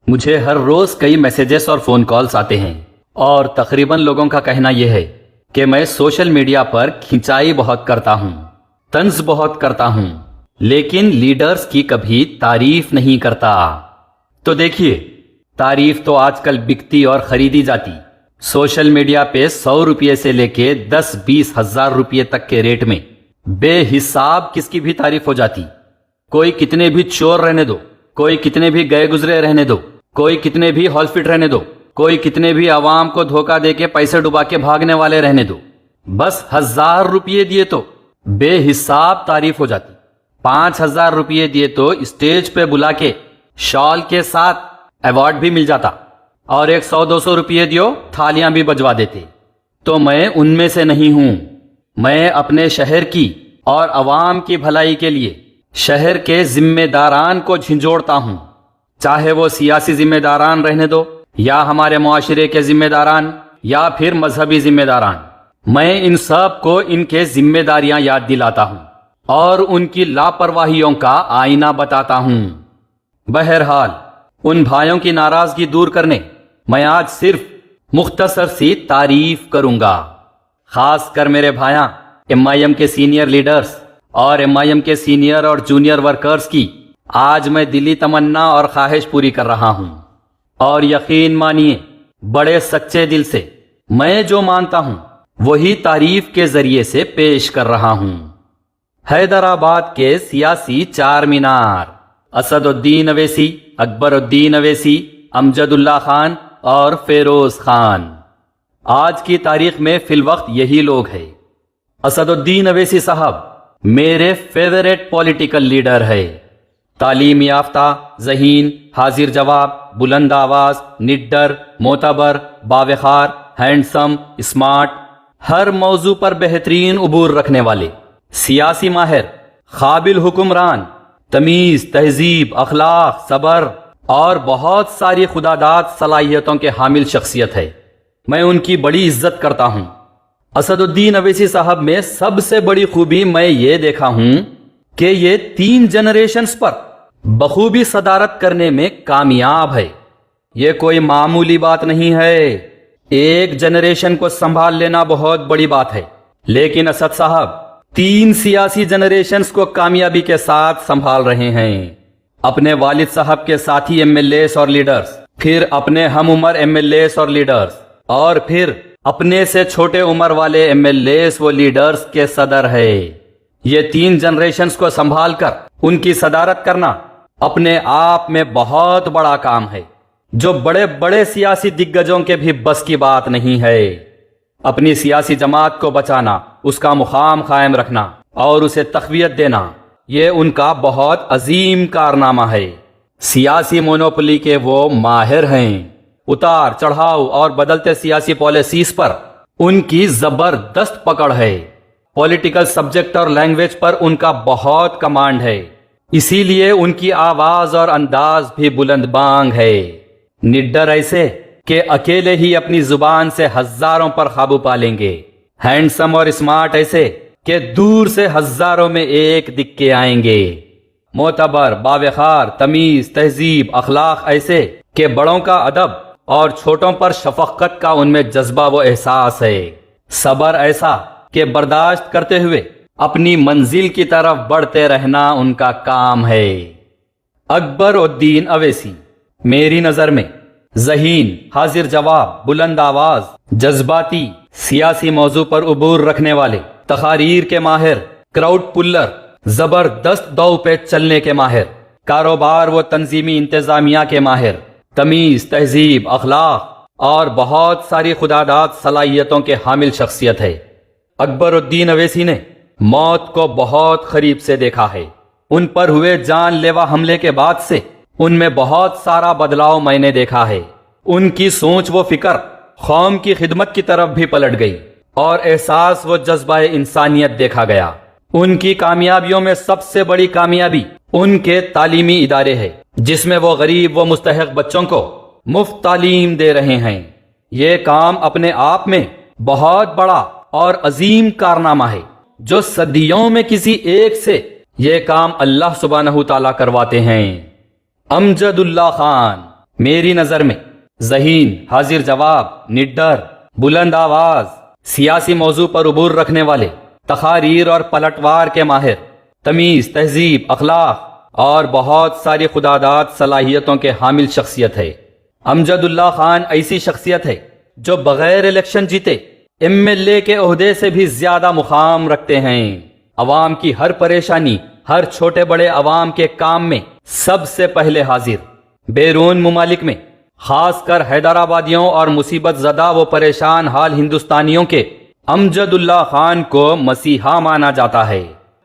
مجھے ہر روز کئی میسیجز اور فون کالز آتے ہیں اور تقریباً لوگوں کا کہنا یہ ہے کہ میں سوشل میڈیا پر کھنچائی بہت کرتا ہوں، طنز بہت کرتا ہوں، لیکن لیڈرز کی کبھی تعریف نہیں کرتا۔ تو دیکھیے، تعریف تو آج کل بکتی اور خریدی جاتی۔ سوشل میڈیا پہ 100 روپے سے لے کے 10-20 ہزار روپے تک کے ریٹ میں بے حساب کس کی بھی تعریف ہو جاتی۔ کوئی کتنے بھی چور رہنے دو، کوئی کتنے بھی گئے گزرے رہنے دو، کوئی کتنے بھی ہال فٹ رہنے دو، کوئی کتنے بھی عوام کو دھوکہ دے کے پیسے ڈبا کے بھاگنے والے رہنے دو، بس 1000 روپے دیے تو بے حساب تعریف ہو جاتی۔ 5000 روپے دیے تو اسٹیج پہ بلا کے شال کے ساتھ ایوارڈ بھی مل جاتا، اور 100-200 روپے دیو تھالیاں بھی بجوا دیتے۔ تو میں ان میں سے نہیں ہوں۔ میں اپنے شہر کی اور عوام کی بھلائی کے لیے شہر کے ذمہ داران کو جھنجھوڑتا ہوں، چاہے وہ سیاسی ذمہ داران رہنے دو، یا ہمارے معاشرے کے ذمہ داران، یا پھر مذہبی ذمہ داران۔ میں ان سب کو ان کے ذمہ داریاں یاد دلاتا ہوں اور ان کی لاپرواہیوں کا آئینہ بتاتا ہوں۔ بہرحال، ان بھائیوں کی ناراضگی دور کرنے میں آج صرف مختصر سی تعریف کروں گا، خاص کر میرے بھائیاں MIM کے سینئر لیڈرز اور MIM کے سینئر اور جونیئر ورکرز کی آج میں دلی تمنا اور خواہش پوری کر رہا ہوں، اور یقین مانیے بڑے سچے دل سے میں جو مانتا ہوں وہی تعریف کے ذریعے سے پیش کر رہا ہوں۔ حیدرآباد کے سیاسی چار مینار، اسد الدین اویسی، اکبر الدین اویسی، امجد اللہ خان اور فیروز خان، آج کی تاریخ میں فی الوقت یہی لوگ ہیں۔ اسد الدین اویسی صاحب میرے فیورٹ پولیٹیکل لیڈر ہے۔ تعلیم یافتہ، ذہین، حاضر جواب، بلند آواز، نڈر، معتبر، باوقار، ہینڈسم، اسمارٹ، ہر موضوع پر بہترین عبور رکھنے والے، سیاسی ماہر، قابل حکمران، تمیز، تہذیب، اخلاق، صبر اور بہت ساری خداداد صلاحیتوں کے حامل شخصیت ہے۔ میں ان کی بڑی عزت کرتا ہوں۔ اسد الدین اویسی صاحب میں سب سے بڑی خوبی میں یہ دیکھا ہوں کہ یہ 3 جنریشنز پر بخوبی صدارت کرنے میں کامیاب ہے۔ یہ کوئی معمولی بات نہیں ہے۔ ایک جنریشن کو سنبھال لینا بہت بڑی بات ہے، لیکن اسد صاحب 3 سیاسی جنریشنز کو کامیابی کے ساتھ سنبھال رہے ہیں۔ اپنے والد صاحب کے ساتھی MLAs اور لیڈرز، پھر اپنے ہم عمر MLAs اور لیڈرز، اور پھر اپنے سے چھوٹے عمر والے MLAs و لیڈرز کے صدر ہے۔ یہ 3 جنریشنز کو سنبھال کر ان کی صدارت کرنا اپنے آپ میں بہت بڑا کام ہے، جو بڑے بڑے سیاسی دگگجوں کے بھی بس کی بات نہیں ہے۔ اپنی سیاسی جماعت کو بچانا، اس کا مقام قائم رکھنا اور اسے تقویت دینا، یہ ان کا بہت عظیم کارنامہ ہے۔ سیاسی مونوپولی کے وہ ماہر ہیں۔ اتار چڑھاؤ اور بدلتے سیاسی پالیسیز پر ان کی زبردست پکڑ ہے۔ پولیٹیکل سبجیکٹ اور لینگویج پر ان کا بہت کمانڈ ہے، اسی لیے ان کی آواز اور انداز بھی بلند بانگ ہے۔ نڈر ایسے کہ اکیلے ہی اپنی زبان سے ہزاروں پر قابو پا لیں گے۔ ہینڈسم اور اسمارٹ ایسے کہ دور سے ہزاروں میں ایک دکھ کے آئیں گے۔ معتبر، باوقار، تمیز، تہذیب، اخلاق ایسے کہ بڑوں کا ادب اور چھوٹوں پر شفقت کا ان میں جذبہ و احساس ہے۔ صبر ایسا کہ برداشت کرتے ہوئے اپنی منزل کی طرف بڑھتے رہنا ان کا کام ہے۔ اکبر الدین اویسی میری نظر میں ذہین، حاضر جواب، بلند آواز، جذباتی، سیاسی موضوع پر عبور رکھنے والے، تقاریر کے ماہر، کراؤڈ پلر، زبردست دو پہ چلنے کے ماہر، کاروبار و تنظیمی انتظامیہ کے ماہر، تمیز، تہذیب، اخلاق اور بہت ساری خداداد صلاحیتوں کے حامل شخصیت ہے۔ اکبر الدین اویسی نے موت کو بہت قریب سے دیکھا ہے۔ ان پر ہوئے جان لیوا حملے کے بعد سے ان میں بہت سارا بدلاؤ میں نے دیکھا ہے۔ ان کی سوچ و فکر قوم کی خدمت کی طرف بھی پلٹ گئی اور احساس و جذبہ انسانیت دیکھا گیا۔ ان کی کامیابیوں میں سب سے بڑی کامیابی ان کے تعلیمی ادارے ہے، جس میں وہ غریب و مستحق بچوں کو مفت تعلیم دے رہے ہیں۔ یہ کام اپنے آپ میں بہت بڑا اور عظیم کارنامہ ہے، جو صدیوں میں کسی ایک سے یہ کام اللہ سبحانہ تعالیٰ کرواتے ہیں۔ امجد اللہ خان میری نظر میں ذہین، حاضر جواب، نڈر، بلند آواز، سیاسی موضوع پر عبور رکھنے والے، تقاریر اور پلٹوار کے ماہر، تمیز، تہذیب، اخلاق اور بہت ساری خداداد صلاحیتوں کے حامل شخصیت ہے۔ امجد اللہ خان ایسی شخصیت ہے جو بغیر الیکشن جیتے MLA کے عہدے سے بھی زیادہ مقام رکھتے ہیں۔ عوام کی ہر پریشانی، ہر چھوٹے بڑے عوام کے کام میں سب سے پہلے حاضر۔ بیرون ممالک میں خاص کر حیدرآبادیوں اور مصیبت زدہ و پریشان حال ہندوستانیوں کے امجد اللہ خان کو مسیحا مانا جاتا ہے۔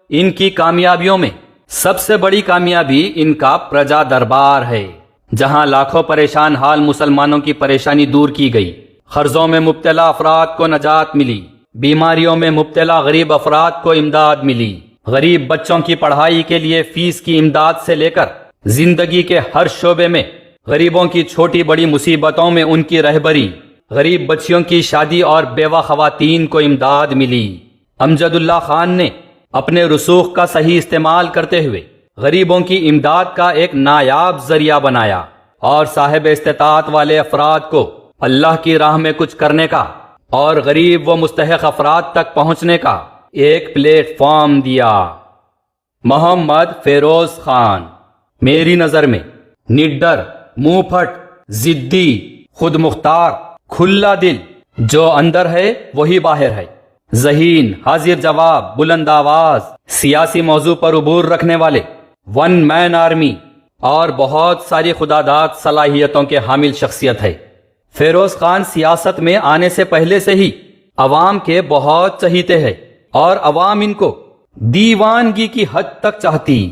ان کی کامیابیوں میں سب سے بڑی کامیابی ان کا پرجا دربار ہے، جہاں لاکھوں پریشان حال مسلمانوں کی پریشانی دور کی گئی، قرضوں میں مبتلا افراد کو نجات ملی، بیماریوں میں مبتلا غریب افراد کو امداد ملی، غریب بچوں کی پڑھائی کے لیے فیس کی امداد سے لے کر زندگی کے ہر شعبے میں غریبوں کی چھوٹی بڑی مصیبتوں میں ان کی رہبری، غریب بچیوں کی شادی اور بیوہ خواتین کو امداد ملی۔ امجد اللہ خان نے اپنے رسوخ کا صحیح استعمال کرتے ہوئے غریبوں کی امداد کا ایک نایاب ذریعہ بنایا اور صاحب استطاعت والے افراد کو اللہ کی راہ میں کچھ کرنے کا اور غریب و مستحق افراد تک پہنچنے کا ایک پلیٹ فارم دیا۔ محمد فیروز خان میری نظر میں نڈر، منہ پھٹ، ضدی، خود مختار، کھلا دل، جو اندر ہے وہی باہر ہے، ذہین، حاضر جواب، بلند آواز، سیاسی موضوع پر عبور رکھنے والے، ون مین آرمی اور بہت ساری خداداد صلاحیتوں کے حامل شخصیت ہے۔ فیروز خان سیاست میں آنے سے پہلے سے ہی عوام کے بہت چہیتے ہیں اور عوام ان کو دیوانگی کی حد تک چاہتی۔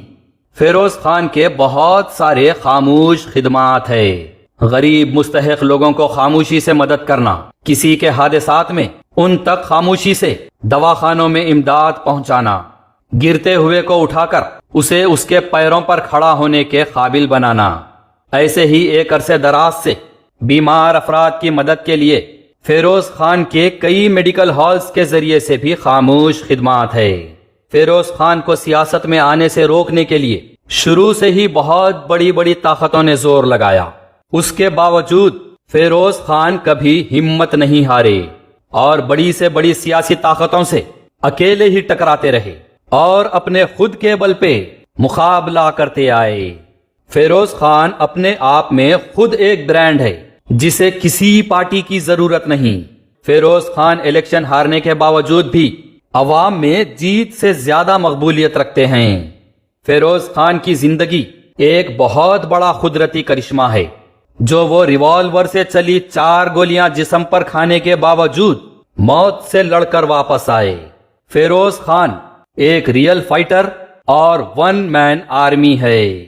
فیروز خان کے بہت سارے خاموش خدمات ہے۔ غریب مستحق لوگوں کو خاموشی سے مدد کرنا، کسی کے حادثات میں ان تک خاموشی سے دواخانوں میں امداد پہنچانا، گرتے ہوئے کو اٹھا کر اسے اس کے پیروں پر کھڑا ہونے کے قابل بنانا۔ ایسے ہی ایک عرصے دراز سے بیمار افراد کی مدد کے لیے فیروز خان کے کئی میڈیکل ہالز کے ذریعے سے بھی خاموش خدمات ہے۔ فیروز خان کو سیاست میں آنے سے روکنے کے لیے شروع سے ہی بہت بڑی بڑی طاقتوں نے زور لگایا۔ اس کے باوجود فیروز خان کبھی ہمت نہیں ہارے اور بڑی سے بڑی سیاسی طاقتوں سے اکیلے ہی ٹکراتے رہے اور اپنے خود کے بل پہ مقابلہ کرتے آئے۔ فیروز خان اپنے آپ میں خود ایک برانڈ ہے جسے کسی پارٹی کی ضرورت نہیں۔ فیروز خان الیکشن ہارنے کے باوجود بھی عوام میں جیت سے زیادہ مقبولیت رکھتے ہیں۔ فیروز خان کی زندگی ایک بہت بڑا قدرتی کرشمہ ہے، جو وہ ریوالور سے چلی 4 گولیاں جسم پر کھانے کے باوجود موت سے لڑ کر واپس آئے۔ فیروز خان ایک ریئل فائٹر اور ون مین آرمی ہے۔